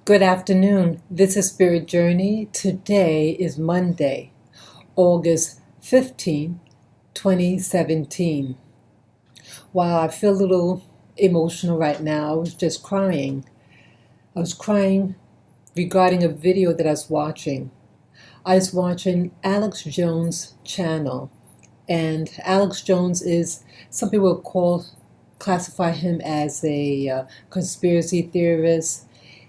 Good afternoon. This is Spirit Journey. Today is Monday, August 15th, 2017. Wow, I feel a little emotional right now. I was just crying. I was crying regarding a video that I was watching. I was watching Alex Jones' channel, and Alex Jones is, some people classify him as a conspiracy theorist.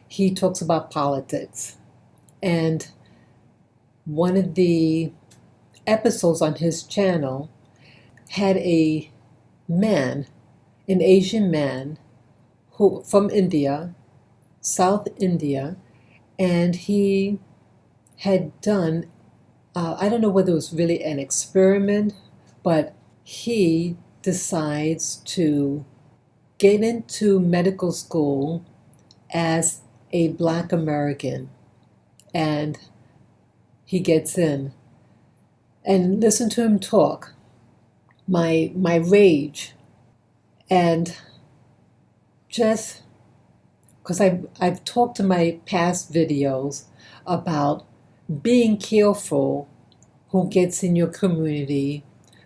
He talks about politics. And one of the episodes on his channel had a man, an Asian man, who from India, South India, and he had done, I don't know whether it was really an experiment, but he decides to get into medical school as a Black American, and he gets in. And listen to him talk. My rage, and just because I've talked in my past videos about being careful who gets in your community,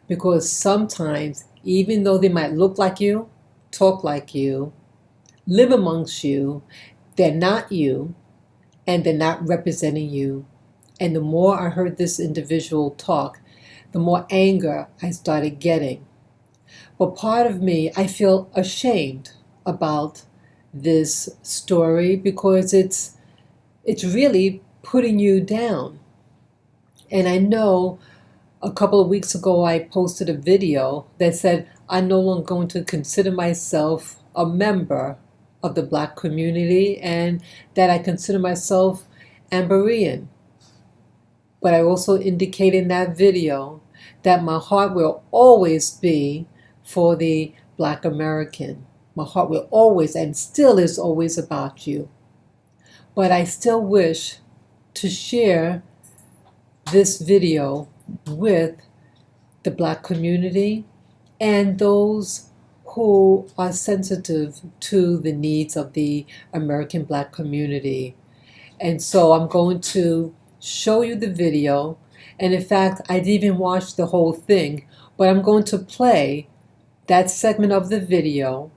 because sometimes, even though they might look like you, talk like you, live amongst you, they're not you, and they're not representing you. And the more I heard this individual talk, the more anger I started getting. But part of me, I feel ashamed about this story, because it's really putting you down. And I know a couple of weeks ago I posted a video that said I'm no longer going to consider myself a member of the Black community, and that I consider myself Amberian. But I also indicated in that video that my heart will always be for the Black American. My heart will always, and still is always, about you. But I still wish to share this video with the Black community and those who are sensitive to the needs of the American Black community. And so I'm going to show you the video. And in fact, I didn't even watch the whole thing, but I'm going to play that segment of the video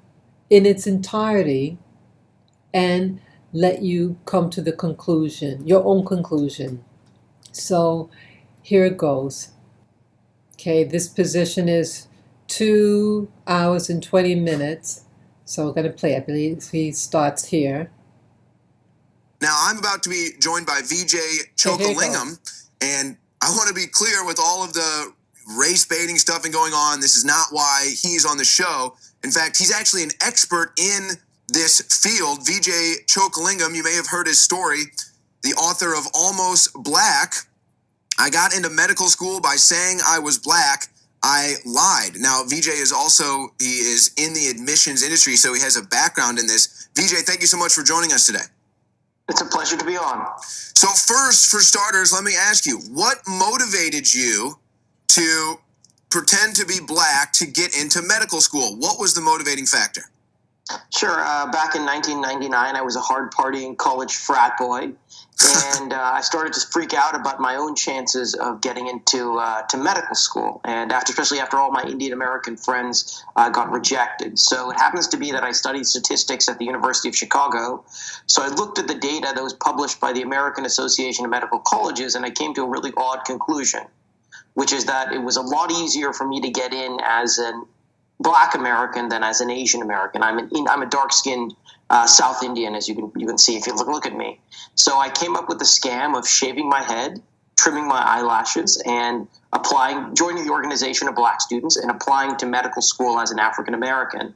in its entirety and let you come to the conclusion, your own conclusion. So here it goes. Okay, this position is 2 hours and 20 minutes. So we're going to play. I believe he starts here. Now, I'm about to be joined by VJ Chokalingam, and I want to be clear with all of the race baiting stuff and going on. This is not why he's on the show. In fact, he's actually an expert in this field. VJ Chokalingam, you may have heard his story, the author of Almost Black. I got into medical school by saying I was Black. I lied. Now, VJ is also, he is in the admissions industry, so he has a background in this. VJ, thank you so much for joining us today. It's a pleasure to be on. So first, for starters, let me ask you, what motivated you to pretend to be Black to get into medical school? What was the motivating factor? Sure. Back in 1999, I was a hard-partying college frat boy, and I started to freak out about my own chances of getting into to medical school, and especially after all my Indian American friends got rejected. So it happens to be that I studied statistics at the University of Chicago, so I looked at the data that was published by the American Association of Medical Colleges, and I came to a really odd conclusion, which is that it was a lot easier for me to get in as an Black American than as an Asian American. I'm a dark-skinned South Indian, as you can see if you look at me. So I came up with the scam of shaving my head, trimming my eyelashes, and joining the Organization of Black Students and applying to medical school as an African American.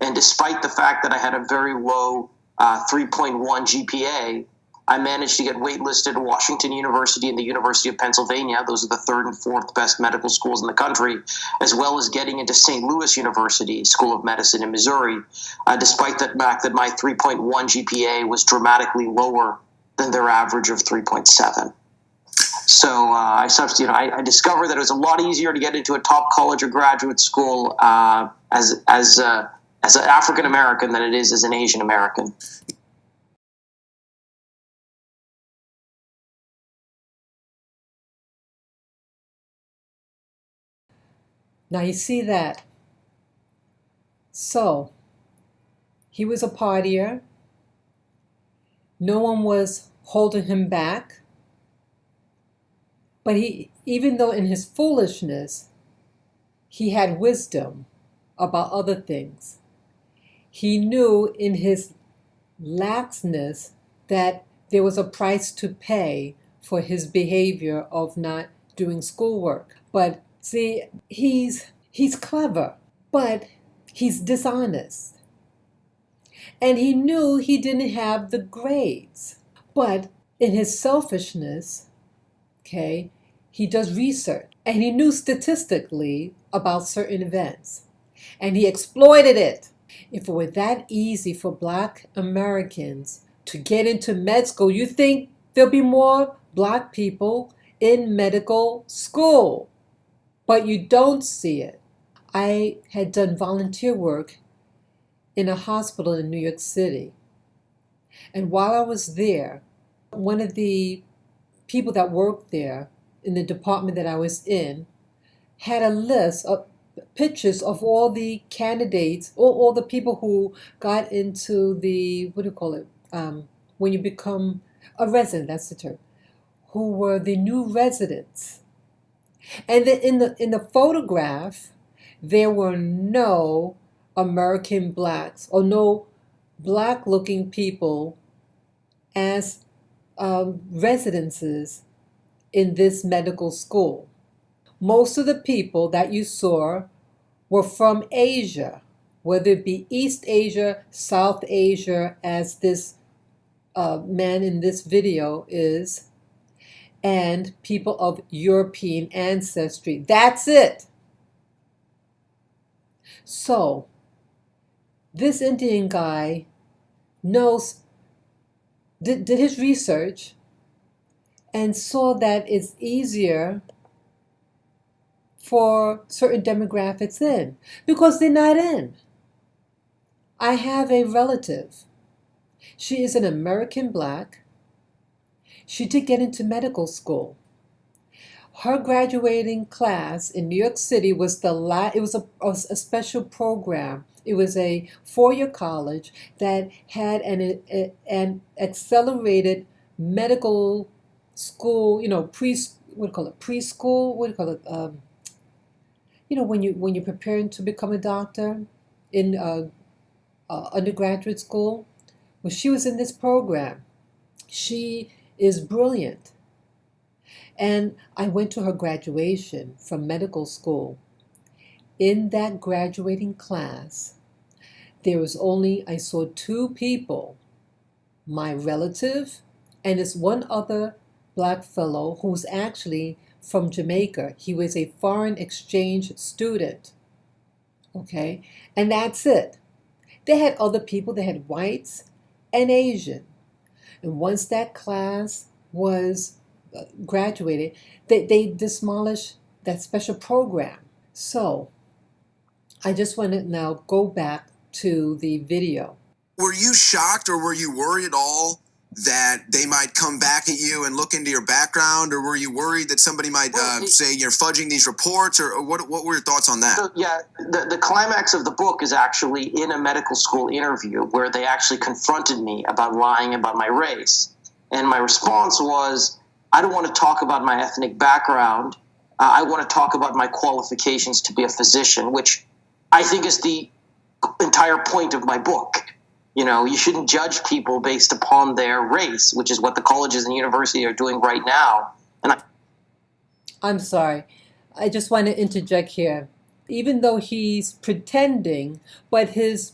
And despite the fact that I had a very low 3.1 GPA, I managed to get waitlisted at Washington University and the University of Pennsylvania. Those are the third and fourth best medical schools in the country, as well as getting into St. Louis University School of Medicine in Missouri, despite the fact that my 3.1 GPA was dramatically lower than their average of 3.7. So I discovered that it was a lot easier to get into a top college or graduate school as an African American than it is as an Asian American. Now you see that. So, he was a partier. No one was holding him back. But he, even though in his foolishness, he had wisdom about other things, he knew in his laxness that there was a price to pay for his behavior of not doing schoolwork. But see, he's clever, but he's dishonest. And he knew he didn't have the grades. But in his selfishness, okay, he does research. And he knew statistically about certain events. And he exploited it. If it were that easy for Black Americans to get into med school, you think there'll be more Black people in medical school. But you don't see it. I had done volunteer work in a hospital in New York City. And while I was there, one of the people that worked there in the department that I was in had a list of pictures of all the candidates, all the people who got into the, what do you call it, when you become a resident, that's the term, who were the new residents. And then in the photograph, there were no American Blacks or no Black-looking people as residences in this medical school. Most of the people that you saw were from Asia, whether it be East Asia, South Asia, as this man in this video is, and people of European ancestry. That's it. So, this Indian guy did his research and saw that it's easier for certain demographics in because they're not in. I have a relative. She is an American Black. She did get into medical school. Her graduating class in New York City was it was a special program. It was a 4-year college that had an accelerated medical school, what do you call it, preschool, what do you call it, when you're preparing to become a doctor in undergraduate school. Well, she was in this program. She is brilliant. And I went to her graduation from medical school. In that graduating class, I saw 2 people, my relative and this one other Black fellow who's actually from Jamaica. He was a foreign exchange student. Okay? And that's it. They had other people, they had whites and Asian. And once that class was graduated, they demolished that special program. So, I just want to now go back to the video. Were you shocked or were you worried at all that they might come back at you and look into your background, or were you worried that somebody might say you're fudging these reports, or what were your thoughts on that? So, yeah, the climax of the book is actually in a medical school interview where they actually confronted me about lying about my race. And my response was, I don't want to talk about my ethnic background. I want to talk about my qualifications to be a physician, which I think is the entire point of my book. You shouldn't judge people based upon their race, which is what the colleges and universities are doing right now. And I'm sorry. I just want to interject here. Even though he's pretending, but his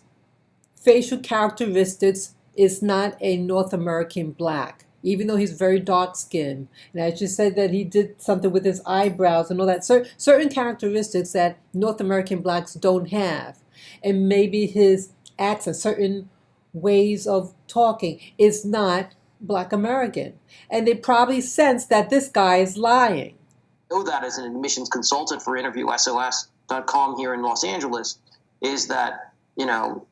facial characteristics is not a North American Black. Even though he's very dark-skinned. And I just said that he did something with his eyebrows and all that. Certain characteristics that North American Blacks don't have. And maybe his accent, certain ways of talking is not Black American. And they probably sense that this guy is lying. I know that as an admissions consultant for InterviewSOS.com here in Los Angeles, is that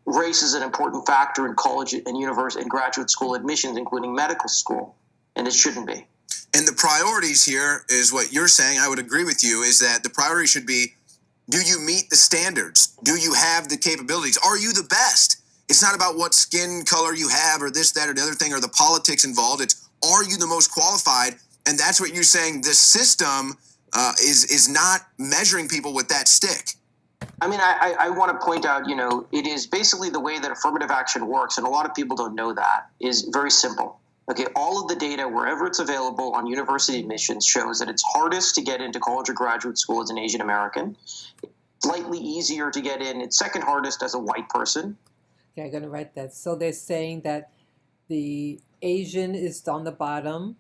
race is an important factor in college and university and graduate school admissions, including medical school, and it shouldn't be. And the priorities here is what you're saying. I would agree with you, is that the priority should be Do you meet the standards? Do you have the capabilities? Are you the best? It's not about what skin color you have or this, that, or the other thing or the politics involved. It's, are you the most qualified? And that's what you're saying. The system is not measuring people with that stick. I mean, I want to point out, it is basically the way that affirmative action works, and a lot of people don't know that, is very simple. Okay, all of the data, wherever it's available on university admissions, shows that it's hardest to get into college or graduate school as an Asian American. It's slightly easier to get in. It's second hardest as a white person. Okay, I'm going to write that. So they're saying that the Asian is on the bottom,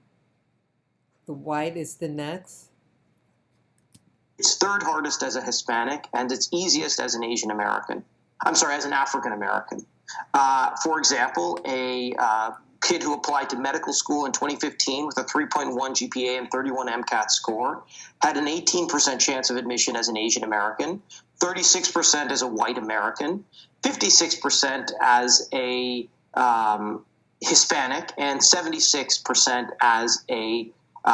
the white is the next. It's third hardest as a Hispanic, and it's easiest as an Asian American. I'm sorry, as an African American. For example, a kid who applied to medical school in 2015 with a 3.1 GPA and 31 MCAT score had an 18% chance of admission as an Asian American, 36% as a white American, 56% as a Hispanic, and 76% as a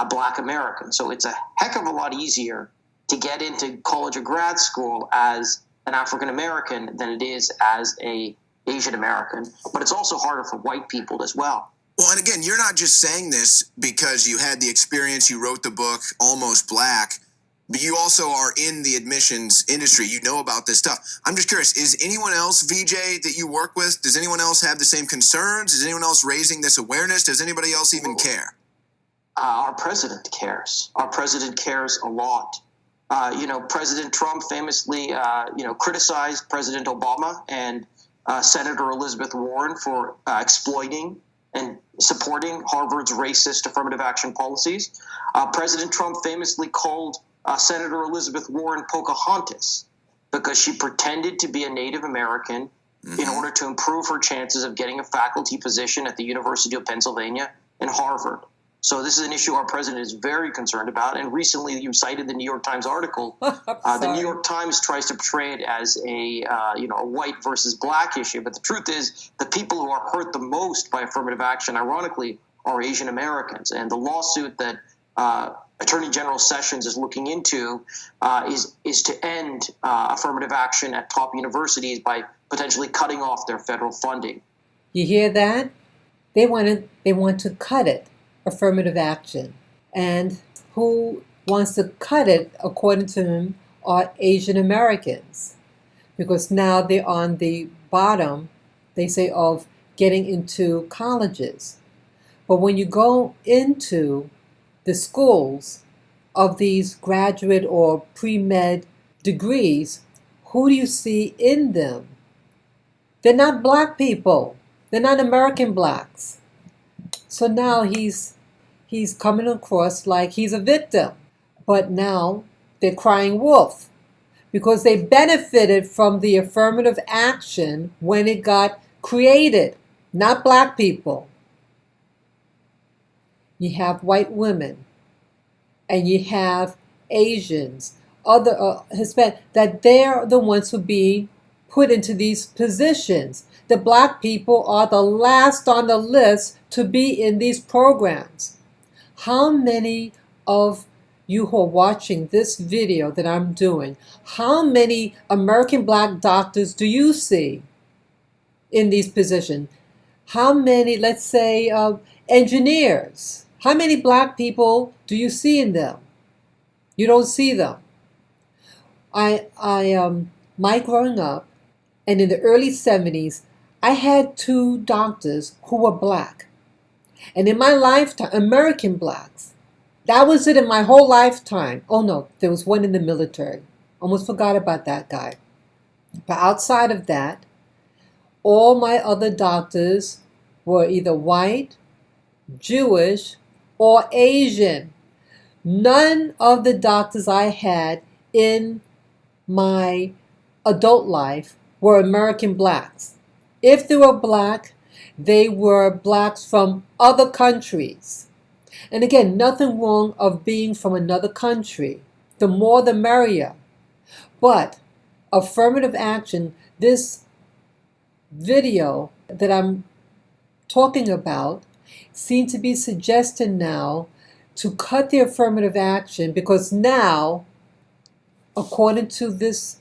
Black American. So it's a heck of a lot easier to get into college or grad school as an African American than it is as a Asian American, but it's also harder for white people as well. Well, and again, you're not just saying this because you had the experience, you wrote the book, Almost Black, but you also are in the admissions industry. You know about this stuff. I'm just curious, is anyone else, VJ, that you work with, does anyone else have the same concerns? Is anyone else raising this awareness? Does anybody else even care? Our president cares. Our president cares a lot. President Trump famously, criticized President Obama and Senator Elizabeth Warren for exploiting and supporting Harvard's racist affirmative action policies. President Trump famously called Senator Elizabeth Warren Pocahontas because she pretended to be a Native American in order to improve her chances of getting a faculty position at the University of Pennsylvania and Harvard. So this is an issue our president is very concerned about. And recently you cited the New York Times article. The New York Times tries to portray it as a white versus black issue. But the truth is the people who are hurt the most by affirmative action, ironically, are Asian Americans. And the lawsuit that Attorney General Sessions is looking into is to end affirmative action at top universities by potentially cutting off their federal funding. You hear that? They want to cut it. Affirmative action. And who wants to cut it, according to him, are Asian Americans. Because now they're on the bottom, they say, of getting into colleges. But when you go into the schools of these graduate or pre-med degrees, who do you see in them? They're not black people. They're not American blacks. So now he's coming across like he's a victim. But now they're crying wolf because they benefited from the affirmative action when it got created, not black people. You have white women and you have Asians, other Hispanic, that they're the ones who be put into these positions. The black people are the last on the list to be in these programs. How many of you who are watching this video that I'm doing, how many American black doctors do you see in these positions? How many, let's say, engineers? How many black people do you see in them? You don't see them. My growing up, and in the early 70s, I had 2 doctors who were black. And in my lifetime, American blacks, that was it in my whole lifetime. Oh no, there was one in the military. Almost forgot about that guy. But outside of that, all my other doctors were either white, Jewish, or Asian. None of the doctors I had in my adult life were American blacks. If they were black, they were blacks from other countries. And again, nothing wrong of being from another country. The more the merrier. But affirmative action, this video that I'm talking about, seems to be suggesting now to cut the affirmative action because now according to this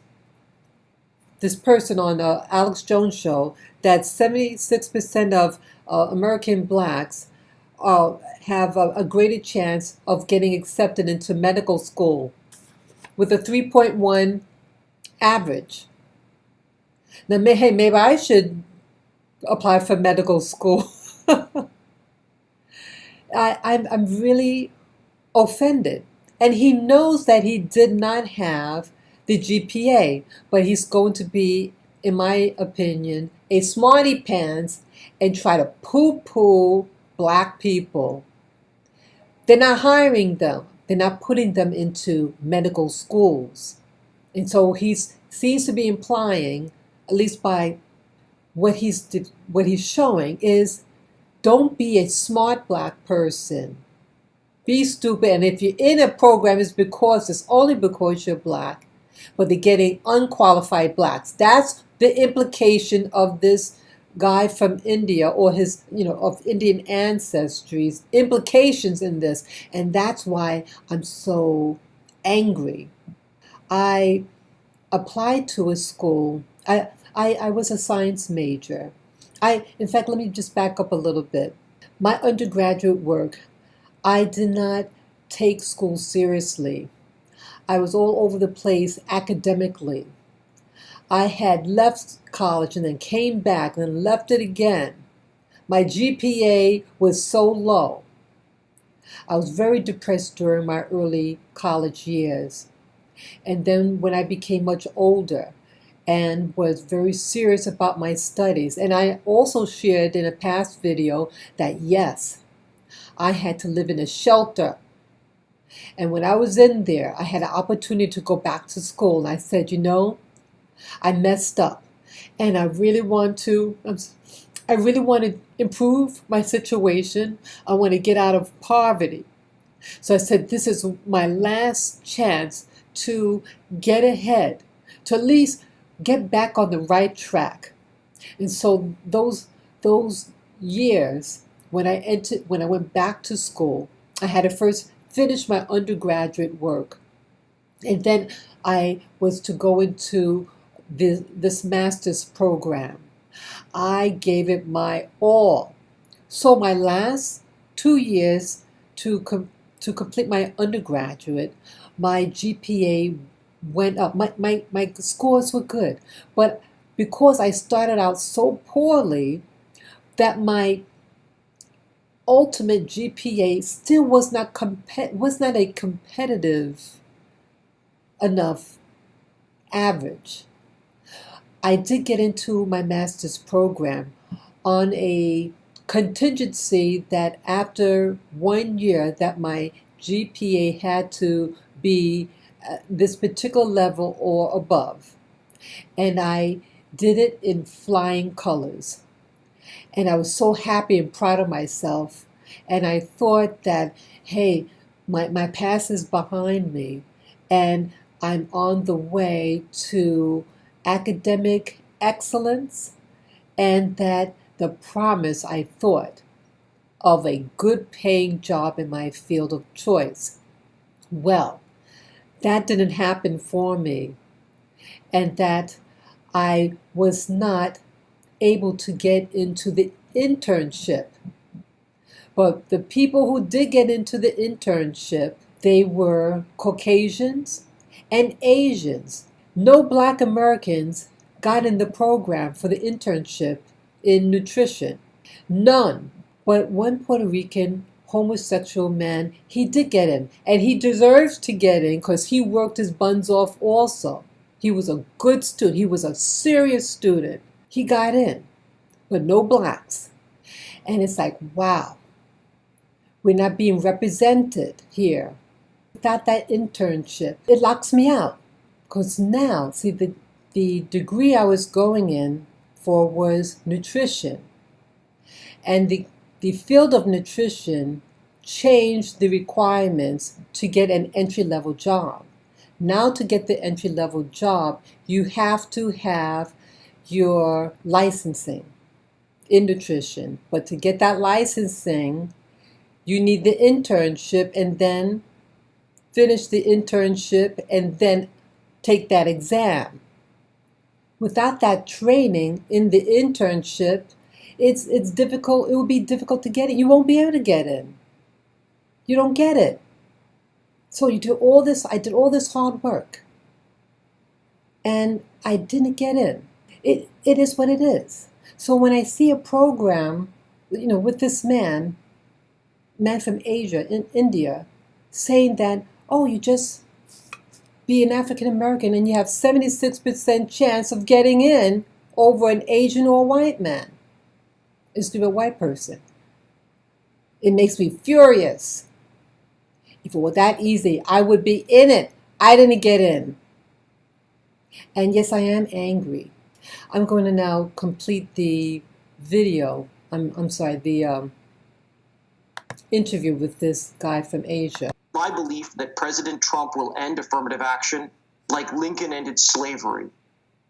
person on the Alex Jones show, that 76% of American blacks have a greater chance of getting accepted into medical school with a 3.1 average. Now, hey, maybe I should apply for medical school. I'm really offended. And he knows that he did not have the GPA, but he's going to be, in my opinion, a smarty pants and try to poo-poo black people. They're not hiring them. They're not putting them into medical schools. And so he seems to be implying, at least by what he's showing, is don't be a smart black person. Be stupid. And if you're in a program, it's only because you're black. But they're getting unqualified blacks. That's the implication of this guy from India, or his, of Indian ancestries, implications in this. And that's why I'm so angry. I applied to a school. I was a science major. In fact, let me just back up a little bit. My undergraduate work, I did not take school seriously. I was all over the place academically. I had left college and then came back and then left it again. My GPA was so low. I was very depressed during my early college years. And then when I became much older and was very serious about my studies, and I also shared in a past video that yes, I had to live in a shelter. And when I was in there, I had an opportunity to go back to school. And I said, I messed up. And I really want to improve my situation. I want to get out of poverty. So I said, this is my last chance to get ahead, to at least get back on the right track. And so those years, when I went back to school, I had to first finish my undergraduate work. And then I was to go into this master's program. I gave it my all. So my last 2 years to complete my undergraduate, my GPA went up. My scores were good. But because I started out so poorly, that my ultimate GPA still was not a competitive enough average. I did get into my master's program on a contingency that after 1 year that my GPA had to be this particular level or above. And I did it in flying colors. And I was so happy and proud of myself. And I thought that, hey, my past is behind me and I'm on the way to academic excellence, and that the promise, I thought, of a good paying job in my field of choice. Well, that didn't happen for me, and that I was not able to get into the internship. But the people who did get into the internship, they were Caucasians and Asians. No Black Americans got in the program for the internship in nutrition. None. But one Puerto Rican homosexual man, he did get in. And he deserves to get in because he worked his buns off also. He was a good student. He was a serious student. He got in, but no blacks. And it's like, wow, we're not being represented here. Without that internship, it locks me out. Because now, see, the degree I was going in for was nutrition. And the field of nutrition changed the requirements to get an entry-level job. Now to get the entry-level job, you have to have your licensing in nutrition. But to get that licensing, you need the internship and then finish the internship and then take that exam. Without that training in the internship, it's difficult. It would be difficult to get it. You won't be able to get in. You don't get it. So you do all this. I did all this hard work, and I didn't get in. It is what it is. So when I see a program, with this man from Asia, in India, saying that, oh, you just be an African American and you have 76% chance of getting in over an Asian or a white man. It's to be a white person. It makes me furious. If it were that easy, I would be in it. I didn't get in. And yes, I am angry. I'm going to now complete the video. I'm sorry, the interview with this guy from Asia. My belief that President Trump will end affirmative action like Lincoln ended slavery.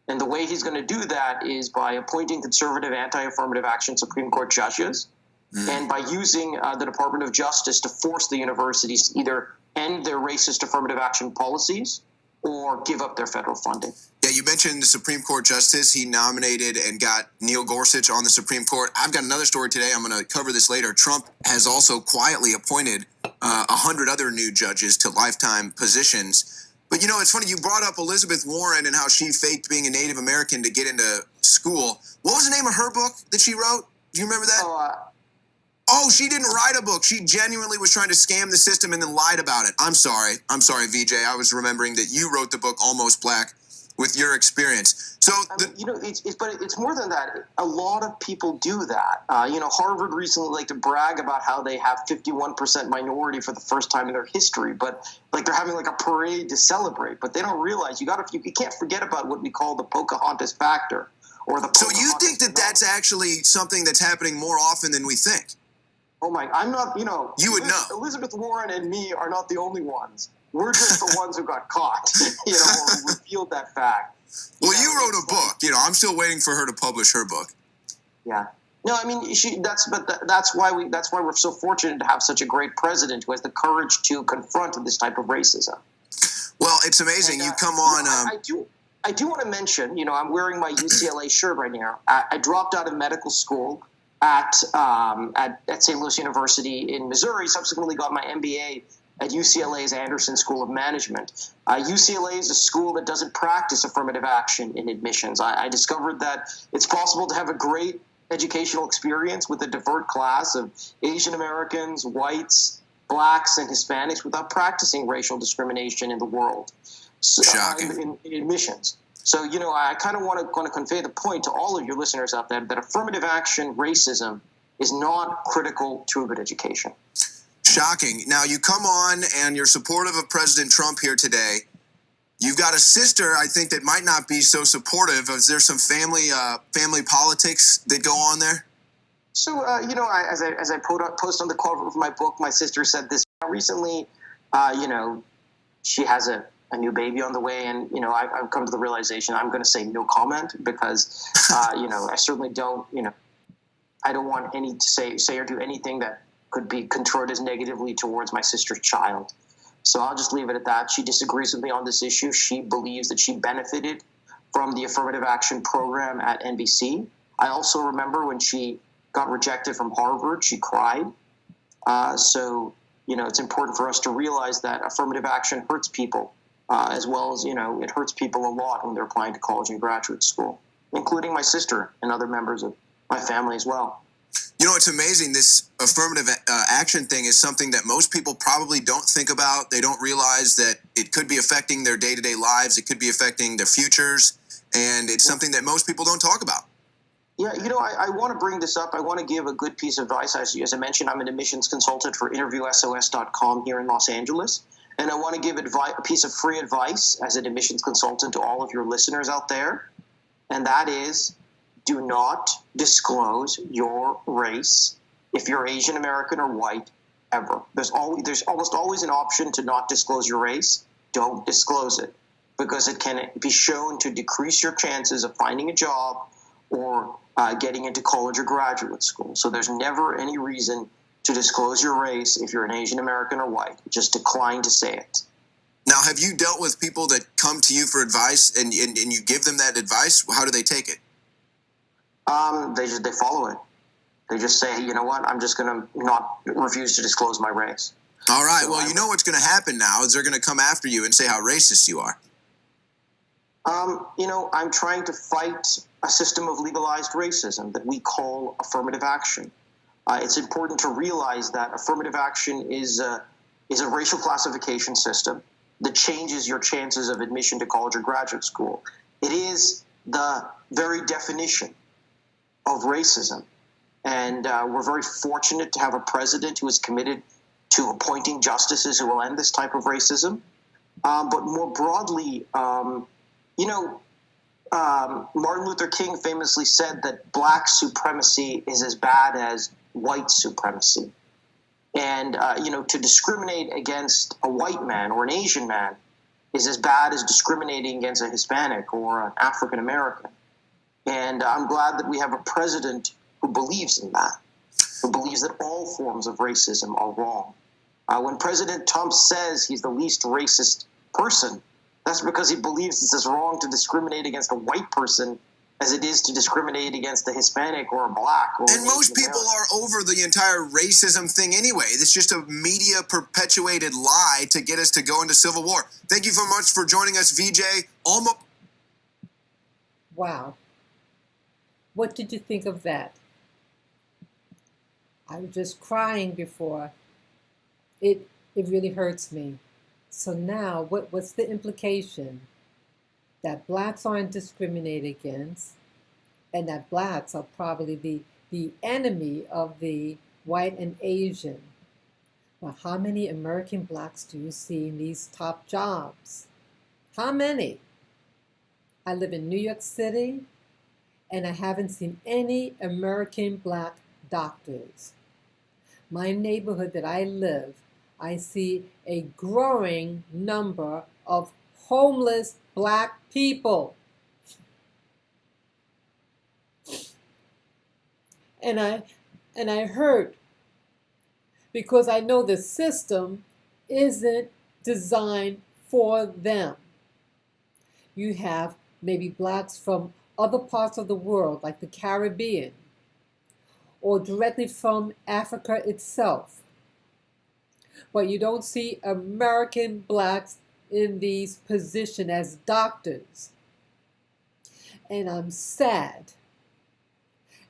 And the way he's going to do that is by appointing conservative anti-affirmative action Supreme Court judges and by using the Department of Justice to force the universities to either end their racist affirmative action policies or give up their federal funding. Yeah, you mentioned the Supreme Court justice. He nominated and got Neil Gorsuch on the Supreme Court. I've got another story today. I'm going to cover this later. Trump has also quietly appointed 100 other new judges to lifetime positions. But, it's funny. You brought up Elizabeth Warren and how she faked being a Native American to get into school. What was the name of her book that she wrote? Do you remember that? Oh, she didn't write a book. She genuinely was trying to scam the system and then lied about it. I'm sorry, VJ. I was remembering that you wrote the book Almost Black with your experience. So, it's more than that. A lot of people do that. Harvard recently liked to brag about how they have 51% minority for the first time in their history, but they're having like a parade to celebrate. But they don't realize you can't forget about what we call the Pocahontas factor or the. So you think that that's actually something that's happening more often than we think? Oh my! I'm not. You would know. Elizabeth Warren and me are not the only ones. We're just the ones who got caught. Who revealed that fact. Well, you wrote a book. I'm still waiting for her to publish her book. Yeah. No, I mean that's why we're so fortunate to have such a great president who has the courage to confront this type of racism. Well, it's amazing. You come on. I do want to mention. I'm wearing my UCLA shirt right now. I dropped out of medical school at St. Louis University in Missouri, subsequently got my MBA at UCLA's Anderson School of Management. UCLA is a school that doesn't practice affirmative action in admissions. I discovered that it's possible to have a great educational experience with a diverse class of Asian Americans, whites, blacks, and Hispanics without practicing racial discrimination in the world. Shocking. In admissions. So, I kind of want to convey the point to all of your listeners out there that affirmative action racism is not critical to a good education. Shocking. Now, you come on and you're supportive of President Trump here today. You've got a sister, I think, that might not be so supportive. Is there some family politics that go on there? So, as I post on the cover of my book, my sister said this recently. She has a new baby on the way, and I've come to the realization I'm going to say no comment because I certainly don't I don't want any to say or do anything that could be construed as negatively towards my sister's child. So I'll just leave it at that. She disagrees with me on this issue. She believes that she benefited from the affirmative action program at NBC. I also remember when she got rejected from Harvard, she cried. So it's important for us to realize that affirmative action hurts people. As well as, it hurts people a lot when they're applying to college and graduate school, including my sister and other members of my family as well. It's amazing. This affirmative action thing is something that most people probably don't think about. They don't realize that it could be affecting their day-to-day lives. It could be affecting their futures. And it's something that most people don't talk about. Yeah, I want to bring this up. I want to give a good piece of advice. As I mentioned, I'm an admissions consultant for InterviewSOS.com here in Los Angeles. And I want to give a piece of free advice as an admissions consultant to all of your listeners out there. And that is, do not disclose your race if you're Asian American or white ever. There's almost always an option to not disclose your race. Don't disclose it because it can be shown to decrease your chances of finding a job or getting into college or graduate school. So there's never any reason to disclose your race if you're an Asian American or white. Just decline to say it. Now, have you dealt with people that come to you for advice and you give them that advice? How do they take it? They follow it. They just say, you know what, I'm just going to not refuse to disclose my race. All right. So well, you know what's going to happen now is they're going to come after you and say how racist you are. I'm trying to fight a system of legalized racism that we call affirmative action. It's important to realize that affirmative action is a racial classification system that changes your chances of admission to college or graduate school. It is the very definition of racism. And we're very fortunate to have a president who is committed to appointing justices who will end this type of racism. But more broadly, Martin Luther King famously said that black supremacy is as bad as white supremacy. And, to discriminate against a white man or an Asian man is as bad as discriminating against a Hispanic or an African American. And I'm glad that we have a president who believes in that, who believes that all forms of racism are wrong. When President Trump says he's the least racist person, that's because he believes it's as wrong to discriminate against a white person as it is to discriminate against a Hispanic or a black. And most people are over the entire racism thing anyway. It's just a media perpetuated lie to get us to go into civil war. Thank you so much for joining us, VJ. Wow. What did you think of that? I was just crying before. It really hurts me. So now, what's the implication? That blacks aren't discriminated against, and that blacks are probably the enemy of the white and Asian. Well, how many American blacks do you see in these top jobs? How many? I live in New York City, and I haven't seen any American black doctors. My neighborhood that I live, I see a growing number of homeless black people. And I hurt because I know the system isn't designed for them. You have maybe blacks from other parts of the world, like the Caribbean, or directly from Africa itself. But you don't see American blacks in these positions as doctors. And I'm sad.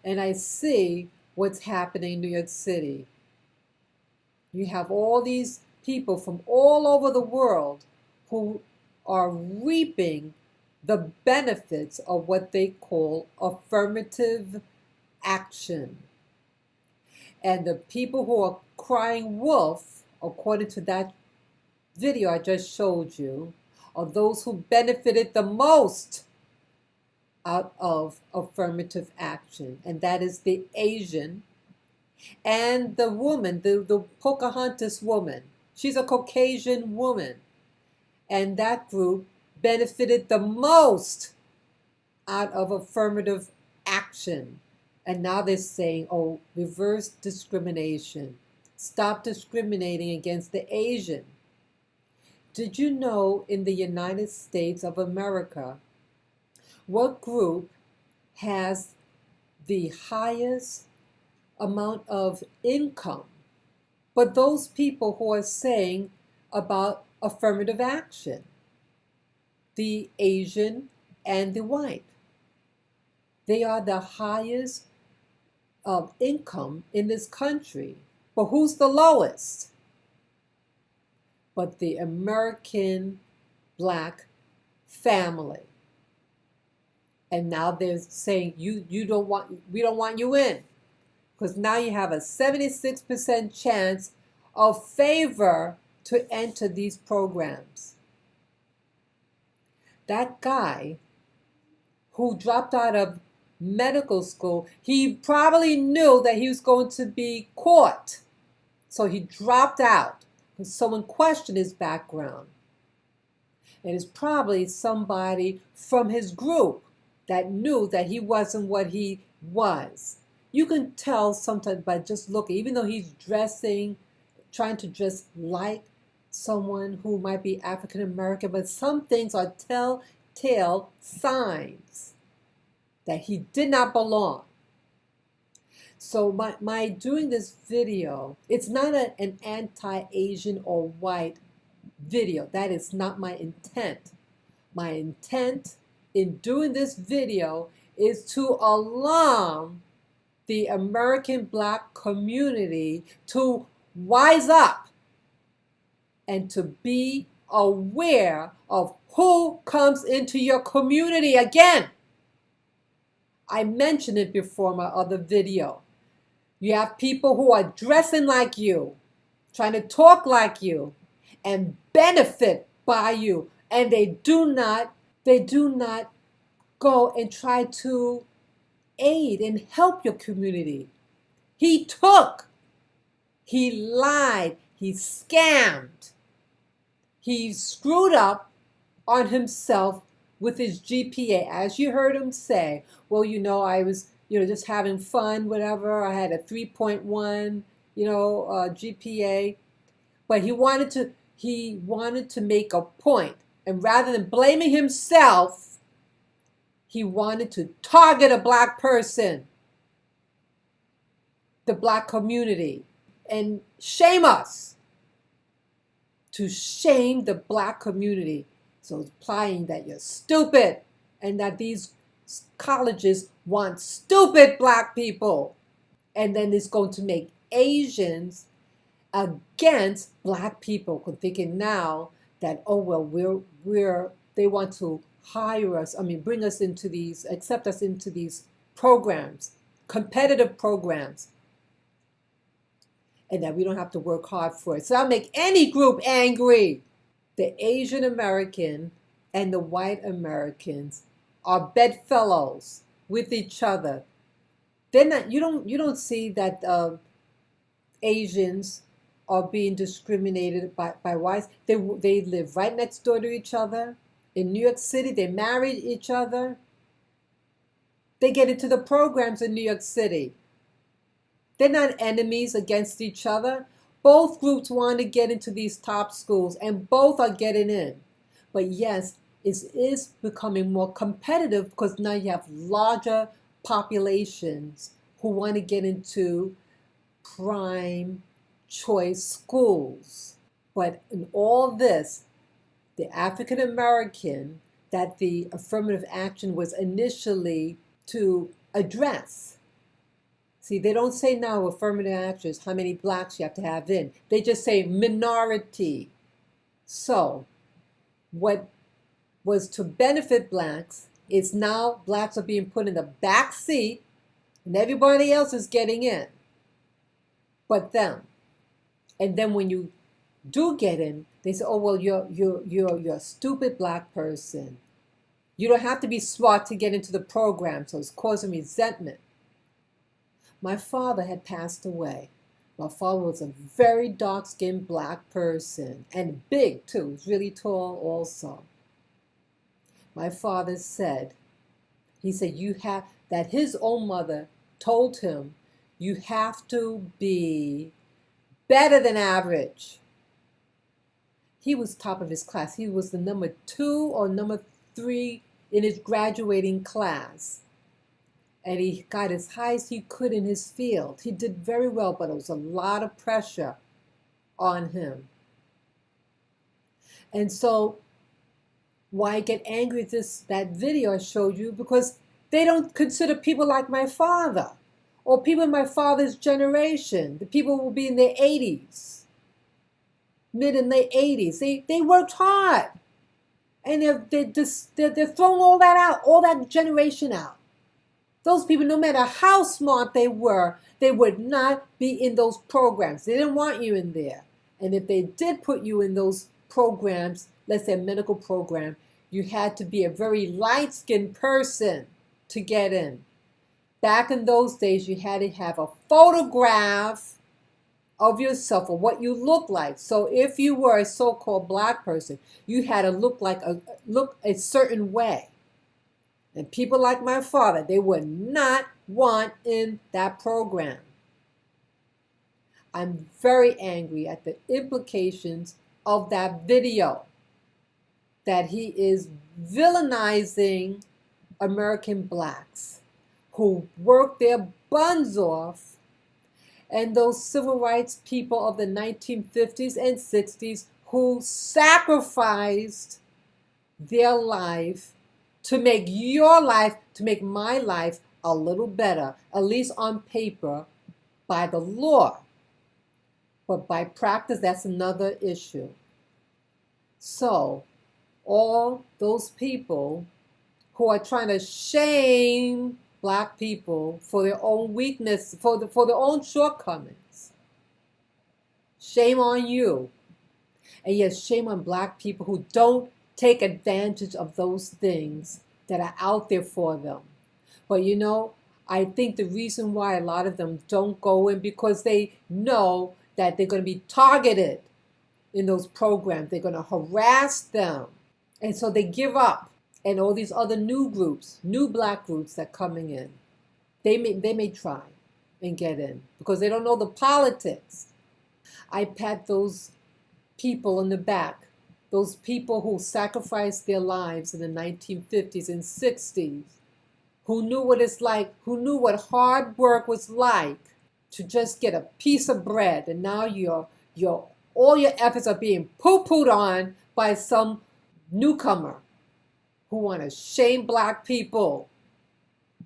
And I see what's happening in New York City. You have all these people from all over the world who are reaping the benefits of what they call affirmative action. And the people who are crying wolf, according to that video I just showed you, are those who benefited the most out of affirmative action. And that is the Asian and the woman, the Pocahontas woman. She's a Caucasian woman. And that group benefited the most out of affirmative action. And now they're saying, oh, reverse discrimination. Stop discriminating against the Asian. Did you know in the United States of America, what group has the highest amount of income? But those people who are saying about affirmative action, the Asian and the white. They are the highest of income in this country. But who's the lowest? But the American black family. And now they're saying we don't want you in. Because now you have a 76% chance of favor to enter these programs. That guy who dropped out of medical school, he probably knew that he was going to be caught. So he dropped out because someone questioned his background. And it's probably somebody from his group that knew that he wasn't what he was. You can tell sometimes by just looking, even though he's dressing, trying to dress like someone who might be African American, but some things are telltale signs that he did not belong. So my doing this video, it's not an anti-Asian or white video. That is not my intent. My intent in doing this video is to alarm the American Black community to wise up and to be aware of who comes into your community. Again, I mentioned it before in my other video. You have people who are dressing like you, trying to talk like you, and benefit by you, and they do not go and try to aid and help your community. He took, he lied, he scammed, he screwed up on himself with his GPA. As you heard him say, well, I was, just having fun, whatever. I had a 3.1, GPA, but he wanted to make a point, and rather than blaming himself, he wanted to target a Black person, the Black community, and shame us, to shame the Black community. So implying that you're stupid and that these colleges want stupid Black people. And then it's going to make Asians against Black people, thinking now that, oh, well, they want to hire us, bring us into these, accept us into these programs, competitive programs, and that we don't have to work hard for it. So that'll make any group angry. The Asian American and the white Americans are bedfellows with each other. They're not. You don't see that Asians are being discriminated by whites. They live right next door to each other. In New York City, they marry each other. They get into the programs in New York City. They're not enemies against each other. Both groups want to get into these top schools, and both are getting in. But yes, it is becoming more competitive because now you have larger populations who want to get into prime choice schools. But in all this, the African American that the affirmative action was initially to address. See, they don't say now affirmative action is how many Blacks you have to have in. They just say minority. So what was to benefit Blacks is now Blacks are being put in the back seat and everybody else is getting in but them. And then when you do get in, they say, oh, well, you're a stupid Black person. You don't have to be smart to get into the program, so it's causing resentment. My father had passed away. My father was a very dark-skinned Black person, and big too. He was really tall also. My father said, that his own mother told him, you have to be better than average. He was top of his class. He was the number 2 or number 3 in his graduating class. And he got as high as he could in his field. He did very well, but it was a lot of pressure on him. And so why I get angry at that video I showed you, because they don't consider people like my father or people in my father's generation, the people who will be in their 80s, mid and late 80s. They worked hard, and they're throwing all that out, all that generation out. Those people, no matter how smart they were, they would not be in those programs. They didn't want you in there. And if they did put you in those programs, let's say a medical program, you had to be a very light-skinned person to get in. Back in those days, you had to have a photograph of yourself or what you look like. So if you were a so-called Black person, you had to look a certain way. And people like my father, they would not want in that program. I'm very angry at the implications of that video that he is villainizing American blacks who worked their buns off, and those civil rights people of the 1950s and 60s who sacrificed their life to make your life, to make my life a little better, at least on paper, by the law. But by practice, that's another issue. So, all those people who are trying to shame black people for their own weakness, for their own shortcomings, shame on you. And yes, shame on black people who don't take advantage of those things that are out there for them. But you know, I think the reason why a lot of them don't go in because they know that they're going to be targeted in those programs. They're going to harass them. And so they give up. And all these other new groups, new black groups that are coming in, they may try and get in because they don't know the politics. I pat those people in the back, those people who sacrificed their lives in the 1950s and 60s, who knew what it's like, who knew what hard work was like to just get a piece of bread, and now all your efforts are being poo-pooed on by some newcomer who want to shame black people.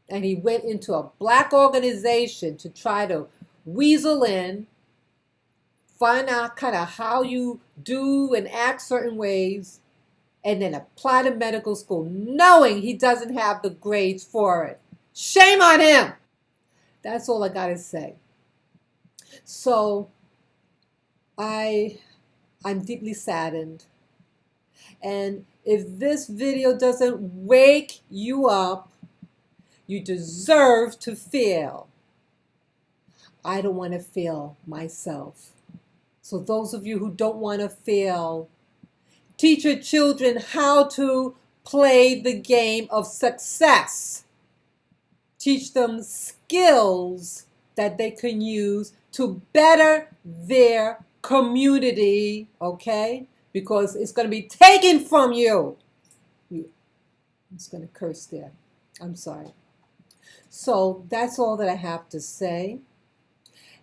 And he went into a black organization to try to weasel in, find out kind of how you do and act certain ways, and then apply to medical school knowing he doesn't have the grades for it. Shame on him! That's all I gotta say. So I'm deeply saddened. And if this video doesn't wake you up, you deserve to fail. I don't want to fail myself. So those of you who don't want to fail, teach your children how to play the game of success. Teach them skills that they can use to better their community, okay? Because it's going to be taken from you. I'm just going to curse there. I'm sorry. So that's all that I have to say.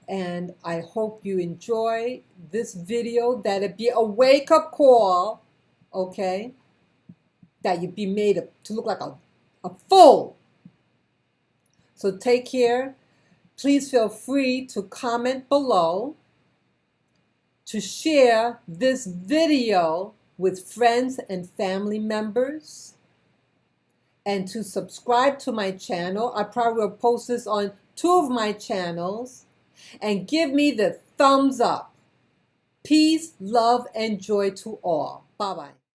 And I hope you enjoy this video, that it be a wake-up call, okay? That you be made to look like a fool. So take care. Please feel free to comment below, to share this video with friends and family members, and to subscribe to my channel. I probably will post this on 2 of my channels, and give me the thumbs up. Peace, love, and joy to all. Bye-bye.